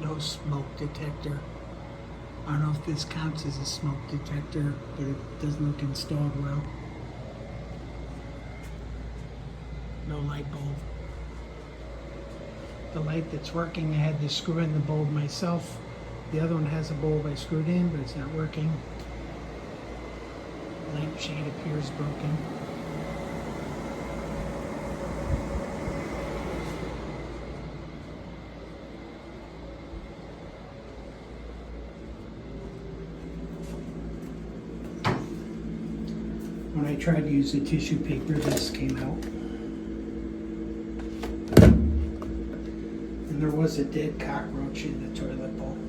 no smoke detector. I don't know if this counts as a smoke detector, but it doesn't look installed well. No light bulb. The light that's working, I had to screw in the bulb myself. The other one has a bulb I screwed in, but it's not working. Lampshade appears broken. When I tried to use the tissue paper, this came out. And there was a dead cockroach in the toilet bowl.